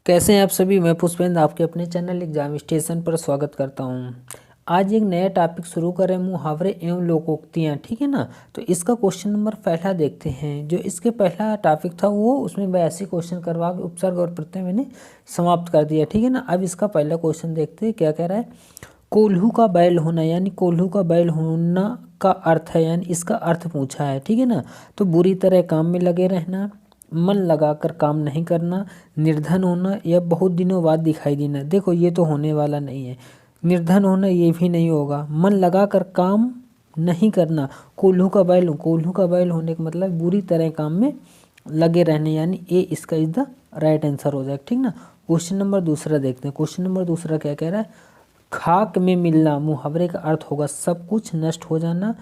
कैसे हैं आप सभी। मैं पुष्पेंद्र आपके अपने चैनल एग्जाम स्टेशन पर स्वागत करता हूं। आज एक नया टॉपिक शुरू करें, मुहावरे एवं लोकोक्तियां। ठीक है ना। तो इसका क्वेश्चन नंबर पहला देखते हैं। जो इसके पहला टॉपिक था वो उसमें 82 क्वेश्चन करवा के उपसर्ग और प्रत्यय मैंने समाप्त कर दिया। ठीक है ना। अब इसका पहला क्वेश्चन देखते हैं क्या कह रहा है। कोल्हू का बैल होना, यानी कोल्हू का बैल होना का अर्थ है, यानी इसका अर्थ पूछा है। ठीक है ना। तो बुरी तरह काम में लगे रहना, मन लगाकर काम नहीं करना, निर्धन होना या बहुत दिनों बाद दिखाई देना। देखो ये तो होने वाला नहीं है। निर्धन होना ये भी नहीं होगा। मन लगाकर काम नहीं करना, कोल्हू का बैल, कोल्हू का बैल होने का मतलब बुरी तरह काम में लगे रहने, यानी ए इसका इज द राइट आंसर हो जाएगा। ठीक ना। क्वेश्चन नंबर दूसरा देखते हैं। क्वेश्चन नंबर दूसरा क्या कह रहा है। खाक में मिलना, मुहावरे का अर्थ होगा सब कुछ नष्ट हो जाना,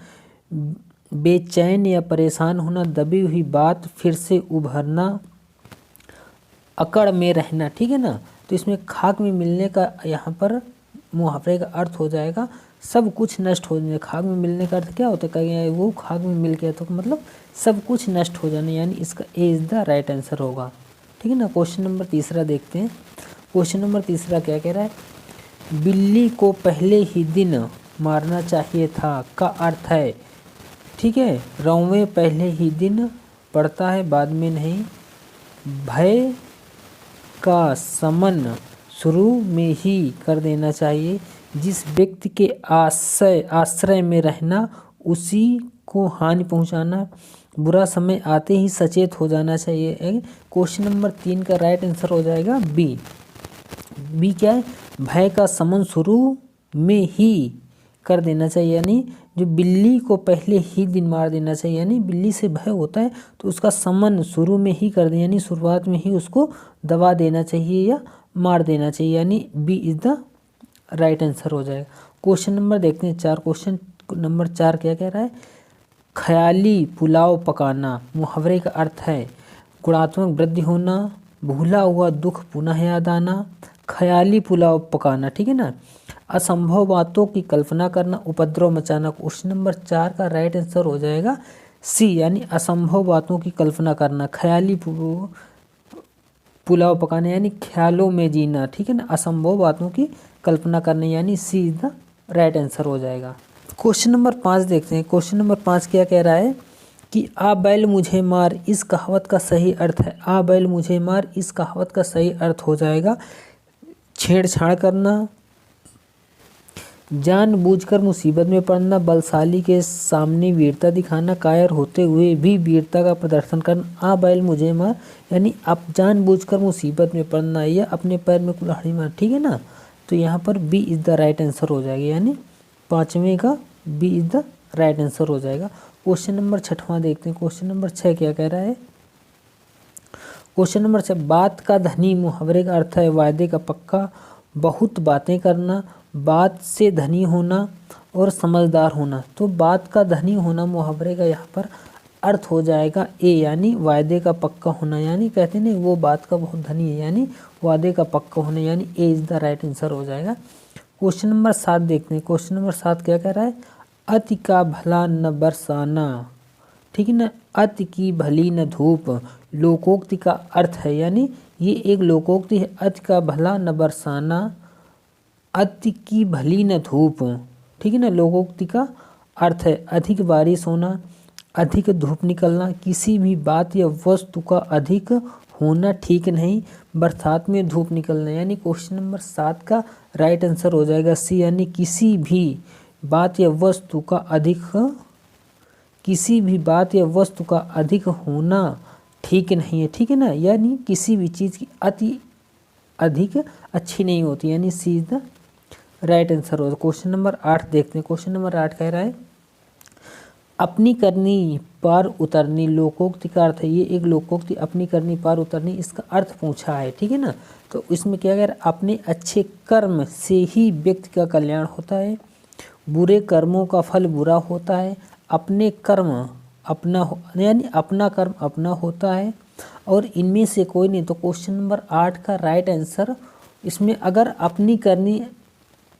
बेचैन या परेशान होना, दबी हुई बात फिर से उभरना, अकड़ में रहना। ठीक है ना। तो इसमें खाक में मिलने का यहाँ पर मुहावरे का अर्थ हो जाएगा सब कुछ नष्ट हो जाना। खाक में मिलने का अर्थ क्या होता है, कहीं वो खाक में मिल गया तो मतलब सब कुछ नष्ट हो जाना, यानी इसका ए इज द राइट आंसर होगा। ठीक है ना। क्वेश्चन नंबर तीसरा देखते हैं। क्वेश्चन नंबर तीसरा क्या कह रहा है। बिल्ली को पहले ही दिन मारना चाहिए था का अर्थ है। ठीक है। रौवे पहले ही दिन पड़ता है बाद में नहीं, भय का समन शुरू में ही कर देना चाहिए, जिस व्यक्ति के आश्रय में रहना उसी को हानि पहुंचाना, बुरा समय आते ही सचेत हो जाना चाहिए। क्वेश्चन नंबर 3 का राइट आंसर हो जाएगा बी। बी क्या है, भय का समन शुरू में ही कर देना चाहिए, यानी जो बिल्ली को पहले ही दिन मार देना चाहिए, यानी बिल्ली से भय होता है तो उसका समन शुरू में ही कर दे, यानी शुरुआत में ही उसको दबा देना चाहिए या मार देना चाहिए, यानी B is the right answer हो जाएगा। क्वेश्चन नंबर देखते हैं 4। क्वेश्चन नंबर 4 क्या कह रहा है। ख्याली पुलाव पकाना, मुहावरे का अर्थ है गुणात्मक वृद्धि होना, भूला हुआ दुख पुनः याद आना, ख्याली पुलाव पकाना। ठीक है ना। असंभव बातों की कल्पना करना, उपद्रव मचाना। क्वेश्चन नंबर 4 का राइट आंसर हो जाएगा सी, यानी असंभव बातों की कल्पना करना, ख्याली पुलाव पकाना, यानी ख्यालों में जीना। ठीक है ना। असंभव बातों की कल्पना करना, यानी सी इज द राइट आंसर हो जाएगा। क्वेश्चन नंबर 5 देखते हैं। क्वेश्चन नंबर 5 क्या कह रहा है कि आ बैल मुझे मार, इस कहावत का सही अर्थ है। आ बैल मुझे मार, इस कहावत का सही अर्थ हो जाएगा छेड़छाड़ करना, जानबूझकर मुसीबत में पड़ना, बलशाली के सामने वीरता दिखाना, कायर होते हुए भी वीरता का प्रदर्शन करना। आ बैल मुझे मार, यानी आप जानबूझकर मुसीबत में पड़ना या अपने पैर में कुल्हाड़ी मार। ठीक है ना। तो यहाँ पर B is the right answer हो जाएगा, यानी 5वें का B is the right answer हो जाएगा। क्वेश्चन नंबर 6वां देखते हैं। क्वेश्चन नंबर 6 क्या कह रहा है। क्वेश्चन नंबर 6, बात का धनी, मुहावरे का अर्थ है वायदे का पक्का, बहुत बातें करना, बात से धनी होना और समझदार होना। तो बात का धनी होना मुहावरे का यहाँ पर अर्थ हो जाएगा ए, यानी वायदे का पक्का होना, यानी कहते नहीं वो बात का बहुत धनी है, यानी वादे का पक्का होना, यानी ए इज द राइट आंसर हो जाएगा। क्वेश्चन नंबर 7 देखते हैं। क्वेश्चन नंबर 7 क्या कह रहा है। अति का भला न बरसाना। ठीक है ना। अति की भली न धूप, लोकोक्ति का अर्थ है, यानी ये एक लोकोक्ति है। अति का भला न बरसाना, अति की भली न धूप। ठीक है ना। लोकोक्ति का अर्थ है अधिक बारिश होना, अधिक धूप निकलना, किसी भी बात या वस्तु का अधिक होना ठीक नहीं, बरसात में धूप निकलना, यानी क्वेश्चन नंबर 7 का राइट आंसर हो जाएगा सी, यानी किसी भी बात या वस्तु का अधिक, किसी भी बात या वस्तु का अधिक होना ठीक नहीं है। ठीक है ना। यानी किसी भी चीज़ की अति अधिक अच्छी नहीं होती, यानी सी इज द राइट आंसर होगा। क्वेश्चन नंबर 8 देखते हैं। क्वेश्चन नंबर 8 कह रहा है अपनी करनी पार उतरनी, लोकोक्ति का अर्थ है, ये एक लोकोक्ति अपनी करनी पार उतरनी, इसका अर्थ पूछा है। ठीक है ना। तो इसमें क्या कह रहा है, अपने अच्छे कर्म से ही व्यक्ति का कल्याण होता है, बुरे कर्मों का फल बुरा होता है, अपने कर्म अपना यानी अपना कर्म अपना होता है और इनमें से कोई नहीं। तो क्वेश्चन नंबर 8 का राइट आंसर इसमें अगर अपनी करनी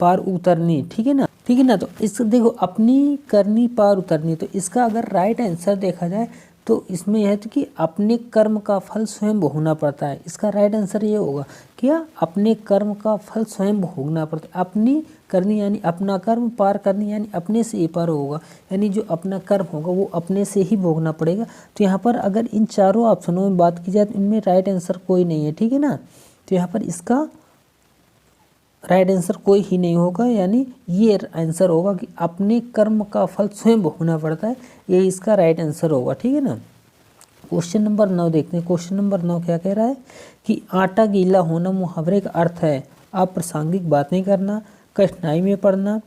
पार उतरनी, ठीक है ना, ठीक है ना। तो इस देखो अपनी करनी पार उतरनी, तो इसका अगर राइट आंसर देखा जाए तो इसमें यह है कि अपने कर्म का फल स्वयं भोगना पड़ता है। इसका राइट आंसर ये होगा, क्या अपने कर्म का फल स्वयं भोगना पड़ता है। अपनी करनी यानी अपना कर्म, पार करनी यानी अपने से ये पार होगा, यानी जो अपना कर्म होगा वो अपने से ही भोगना पड़ेगा। तो यहाँ पर अगर इन चारों ऑप्शनों में बात की जाए तो इनमें राइट आंसर कोई नहीं है, ठीक है ना। तो यहाँ पर इसका राइट आंसर कोई ही नहीं होगा, यानी ये आंसर होगा कि अपने कर्म का फल स्वयं भोगना पड़ता है, ये इसका राइट आंसर होगा, ठीक है ना। क्वेश्चन नंबर 9 देखते हैं। क्वेश्चन नंबर 9 क्या कह रहा है कि आटा गीला होना मुहावरे का अर्थ है अप्रासंगिक बातें करना, कठिनाई में पड़ना,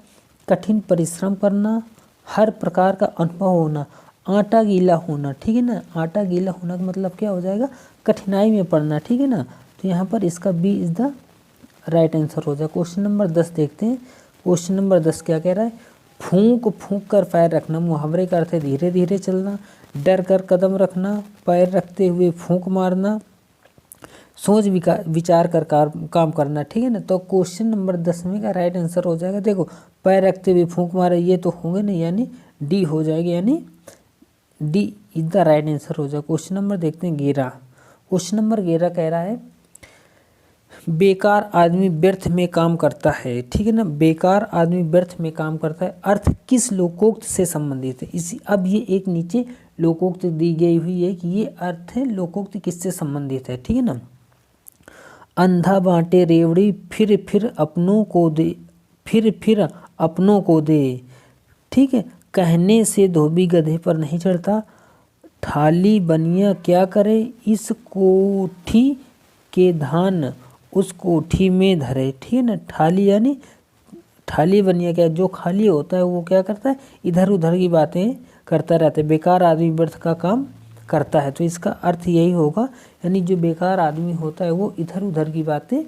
कठिन परिश्रम करना, हर प्रकार का अनुभव होना। आटा गीला होना, ठीक है ना, आटा गीला होना का मतलब क्या हो जाएगा, कठिनाई में पड़ना, ठीक है ना। तो यहाँ पर इसका B is the right answer हो जाए। क्वेश्चन नंबर 10 देखते हैं। क्वेश्चन नंबर 10 क्या कह रहा है, फूंक फूंक कर पैर रखना मुहावरे का अर्थ है धीरे धीरे चलना, डर कर कदम रखना, पैर रखते हुए फूंक मारना, सोच विचार कर काम करना, ठीक है ना। तो क्वेश्चन नंबर 10 में का राइट आंसर हो जाएगा, देखो पैर रखते हुए फूंक मारे ये तो होंगे नहीं, यानी डी हो जाएगी, यानी D is the right answer हो जाएगा। क्वेश्चन नंबर देखते हैं 11। क्वेश्चन नंबर 11 कह रहा है बेकार आदमी व्यर्थ में काम करता है, ठीक है ना। बेकार आदमी व्यर्थ में काम करता है अर्थ किस लोकोक्त से संबंधित है। इसी अब ये एक नीचे लोकोक्त दी गई हुई है कि ये अर्थ है लोकोक्त किससे संबंधित है, ठीक है ना। अंधा बांटे रेवड़ी फिर अपनों को दे, फिर अपनों को दे, ठीक है। कहने से धोबी गधे पर नहीं चढ़ता, थाली बनिया क्या करे, इस कोठी के धान उस कोठी में धरे, ठीक है ना। थाली यानी थाली बनिया क्या, जो खाली होता है वो क्या करता है, इधर उधर की बातें करता रहता है। बेकार आदमी व्यर्थ का काम करता है, तो इसका अर्थ यही होगा, यानी जो बेकार आदमी होता है वो इधर उधर की बातें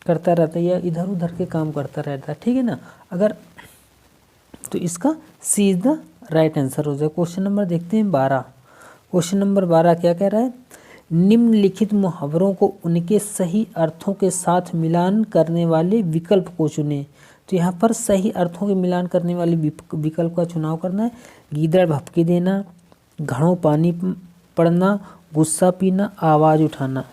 करता रहता है या इधर उधर के काम करता रहता है, ठीक है ना। अगर तो इसका सी इज द राइट आंसर हो जाए। क्वेश्चन नंबर देखते हैं 12। क्वेश्चन नंबर 12 क्या कह रहा है, निम्नलिखित मुहावरों को उनके सही अर्थों के साथ मिलान करने वाले विकल्प को चुनें। तो यहाँ पर सही अर्थों के मिलान करने वाले विकल्प का चुनाव करना है। गीदड़ भभकी देना, घड़ों पानी पड़ना, गुस्सा पीना, आवाज़ उठाना।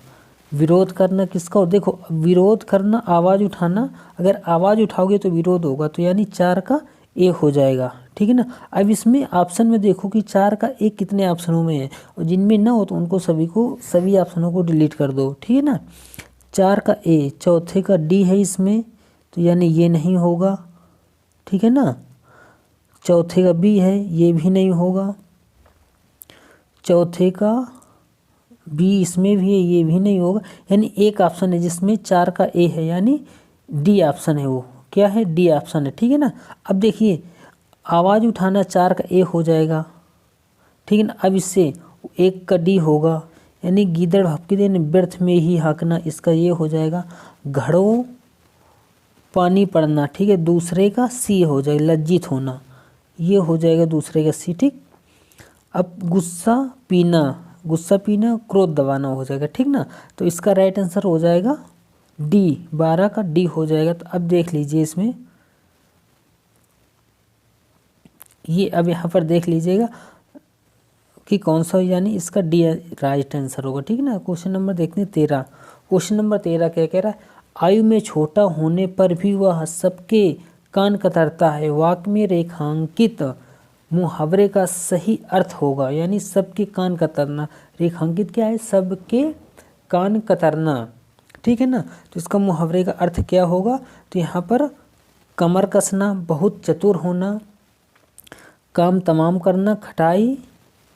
विरोध करना किसका हो, देखो विरोध करना, आवाज़ उठाना, अगर आवाज़ उठाओगे तो विरोध होगा, तो यानी 4 का ए हो जाएगा, ठीक है ना। अब इसमें ऑप्शन में देखो कि 4 का ए कितने ऑप्शनों में है, और जिनमें ना हो तो उनको सभी ऑप्शनों को डिलीट कर दो, ठीक है ना। 4 का ए, चौथे का डी है इसमें, तो यानी ये नहीं होगा, ठीक है ना। चौथे का बी है, ये भी नहीं होगा। चौथे का बी इसमें भी है, ये भी नहीं होगा, यानी एक ऑप्शन है जिसमें 4 का ए है, यानी डी ऑप्शन है, वो क्या है, डी ऑप्शन है, ठीक है ना। अब देखिए आवाज़ उठाना 4 का ए हो जाएगा, ठीक है ना। अब इससे 1 का डी होगा, यानी गीदड़ भभकी देने व्यर्थ में ही हाँकना, इसका ये हो जाएगा। घड़ों पानी पड़ना, ठीक है, दूसरे का सी हो जाएगा, लज्जित होना, ये हो जाएगा दूसरे का सी, ठीक। अब गुस्सा पीना क्रोध दबाना हो जाएगा, ठीक ना। तो इसका राइट आंसर हो जाएगा डी, 12 का डी हो जाएगा। तो अब देख लीजिए इसमें ये, अब यहाँ पर देख लीजिएगा कि कौन सा, यानी इसका डी राइट आंसर होगा, ठीक है ना। क्वेश्चन नंबर देखते हैं 13। क्वेश्चन नंबर 13 क्या कह रहा है, आयु में छोटा होने पर भी वह सबके कान कतरता है, वाक्य में रेखांकित मुहावरे का सही अर्थ होगा, यानी सबके कान कतरना, रेखांकित क्या है, सबके कान कतरना, ठीक है ना। तो इसका मुहावरे का अर्थ क्या होगा, तो यहाँ पर कमर कसना, बहुत चतुर होना, काम तमाम करना, खटाई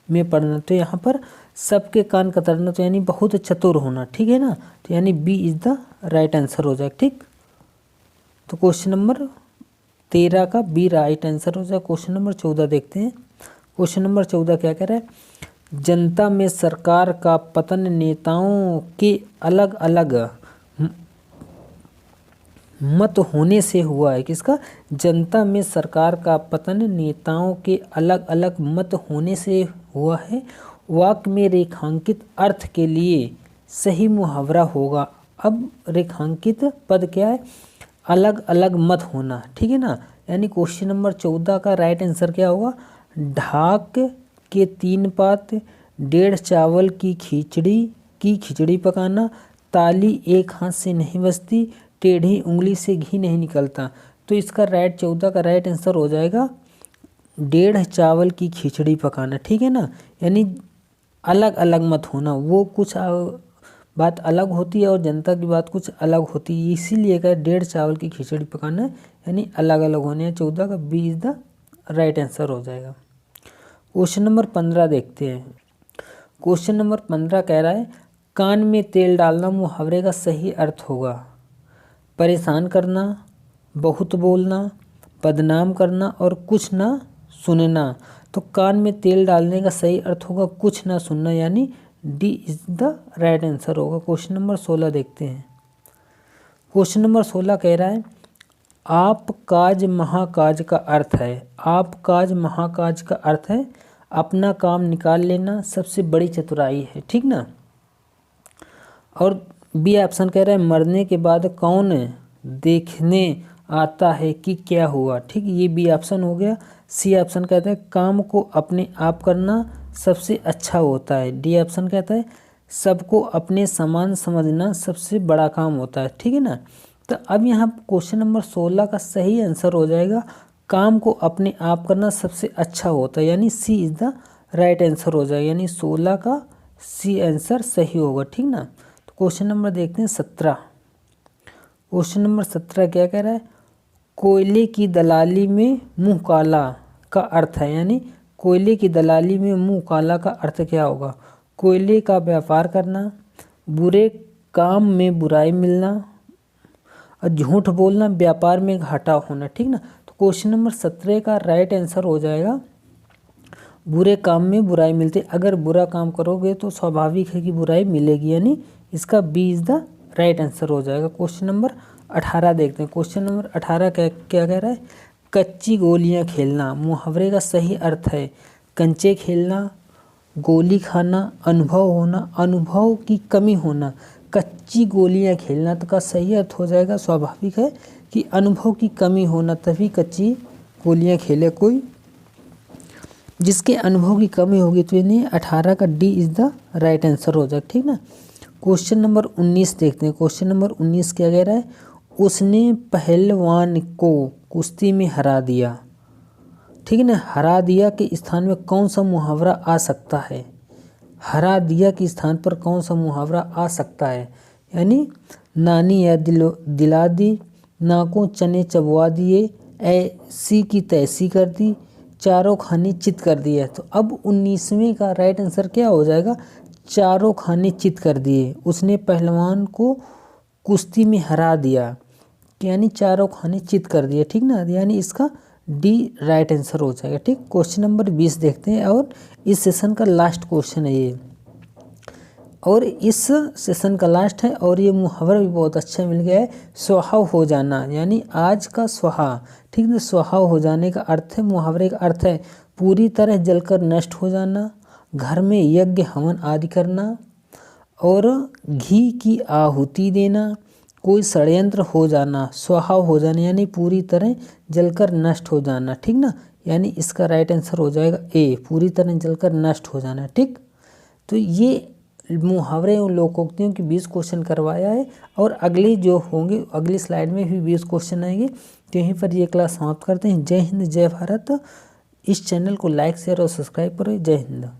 में पड़ना। तो यहाँ पर सबके कान कतरना, तो यानी बहुत चतुर होना, ठीक है ना। तो यानी B is the right answer हो जाएगा, ठीक। तो क्वेश्चन नंबर 13 का बी राइट आंसर हो जाएगा। क्वेश्चन नंबर 14 देखते हैं। क्वेश्चन नंबर 14 क्या कह रहा है, जनता में सरकार का पतन नेताओं के अलग अलग मत होने से हुआ है। किसका, जनता में सरकार का पतन नेताओं के अलग अलग मत होने से हुआ है। वाक्य में रेखांकित अर्थ के लिए सही मुहावरा होगा। अब रेखांकित पद क्या है, अलग अलग मत होना, ठीक है ना। यानी क्वेश्चन नंबर 14 का राइट आंसर क्या होगा, ढाक के 3 पात, डेढ़ चावल की खिचड़ी पकाना, ताली एक हाथ से नहीं बजती, टेढ़ी उंगली से घी नहीं निकलता। तो इसका 14 का राइट आंसर हो जाएगा डेढ़ चावल की खिचड़ी पकाना। ठीक है ना, यानी अलग अलग मत होना, वो कुछ बात अलग होती है और जनता की बात कुछ अलग होती है, इसीलिए का डेढ़ चावल की खिचड़ी पकाना यानी अलग अलग होने हैं। 14 का B is the right answer हो जाएगा। क्वेश्चन नंबर 15 देखते हैं। क्वेश्चन नंबर 15 कह रहा है कान में तेल डालना मुहावरे का सही अर्थ होगा परेशान करना, बहुत बोलना, बदनाम करना और कुछ ना सुनना। तो कान में तेल डालने का सही अर्थ होगा कुछ ना सुनना, यानी D is the right answer होगा। क्वेश्चन नंबर 16 देखते हैं। क्वेश्चन नंबर 16 कह रहा है आप काज महाकाज का अर्थ है, आप काज महाकाज का अर्थ है अपना काम निकाल लेना सबसे बड़ी चतुराई है। ठीक ना, और बी ऑप्शन कह रहा है मरने के बाद कौन देखने आता है कि क्या हुआ। ठीक, ये बी ऑप्शन हो गया। सी ऑप्शन कहता है काम को अपने आप करना सबसे अच्छा होता है। डी ऑप्शन कहता है सबको अपने समान समझना सबसे बड़ा काम होता है। ठीक है ना, तो अब यहाँ क्वेश्चन नंबर 16 का सही आंसर हो जाएगा काम को अपने आप करना सबसे अच्छा होता है, यानी सी इज द राइट आंसर हो जाएगा, यानी 16 का सी आंसर सही होगा। ठीक ना, तो क्वेश्चन नंबर देखते हैं 17। क्वेश्चन नंबर 17 क्या कह रहा है कोयले की दलाली में मुंह काला का अर्थ है, यानी कोयले की दलाली में मुंह काला का अर्थ क्या होगा। कोयले का व्यापार करना, बुरे काम में बुराई मिलना और झूठ बोलना, व्यापार में घाटा होना। ठीक ना, तो क्वेश्चन नंबर 17 का राइट आंसर हो जाएगा बुरे काम में बुराई मिलती। अगर बुरा काम करोगे तो स्वाभाविक है कि बुराई मिलेगी, यानी इसका B is the right answer हो जाएगा। क्वेश्चन नंबर 18 देखते हैं। क्वेश्चन नंबर 18 क्या कह रहा है कच्ची गोलियां खेलना मुहावरे का सही अर्थ है कंचे खेलना, गोली खाना, अनुभव होना, अनुभव की कमी होना। कच्ची गोलियां खेलना तो का सही अर्थ हो जाएगा स्वाभाविक है कि अनुभव की कमी होना, तभी कच्ची गोलियां खेले कोई जिसके अनुभव की कमी होगी। तो यानी 18 का D is the right answer हो जाएगा। ठीक ना, क्वेश्चन नंबर 19 देखते हैं। क्वेश्चन नंबर 19 क्या कह रहा है उसने पहलवान को कुश्ती में हरा दिया। ठीक है ना, हरा दिया के स्थान में कौन सा मुहावरा आ सकता है, हरा दिया के स्थान पर कौन सा मुहावरा आ सकता है, यानी नानी या दिला दी, नाकों चने चबवा दिए, ऐसी की तैसी कर दी, चारों खाने चित कर दिए। तो अब 19वें का राइट आंसर क्या हो जाएगा चारों खाने चित कर दिए। उसने पहलवान को कुश्ती में हरा दिया, यानी चारों खाने चित कर दिए। ठीक ना, यानी इसका डी राइट आंसर हो जाएगा। ठीक, क्वेश्चन नंबर 20 देखते हैं और इस सेशन का लास्ट क्वेश्चन है ये, और इस सेशन का लास्ट है और ये मुहावरा भी बहुत अच्छा मिल गया है सुहाव हो जाना, यानी आज का सुहा। ठीक है, सुहाव हो जाने का अर्थ है मुहावरे का अर्थ है पूरी तरह जलकर नष्ट हो जाना, घर में यज्ञ हवन आदि करना और घी की आहुति देना, कोई षड्यंत्र हो जाना, सुहाव हो जाना यानी पूरी तरह जलकर नष्ट हो जाना। ठीक ना, यानी इसका राइट आंसर हो जाएगा ए पूरी तरह जलकर नष्ट हो जाना। ठीक, तो ये मुहावरे और लोकोक्तियों की 20 क्वेश्चन करवाया है और अगली जो होंगे अगली स्लाइड में भी 20 क्वेश्चन आएंगे। तो यहीं पर ये क्लास समाप्त करते हैं। जय हिंद, जय भारत। इस चैनल को लाइक शेयर और सब्सक्राइब करें। जय हिंद।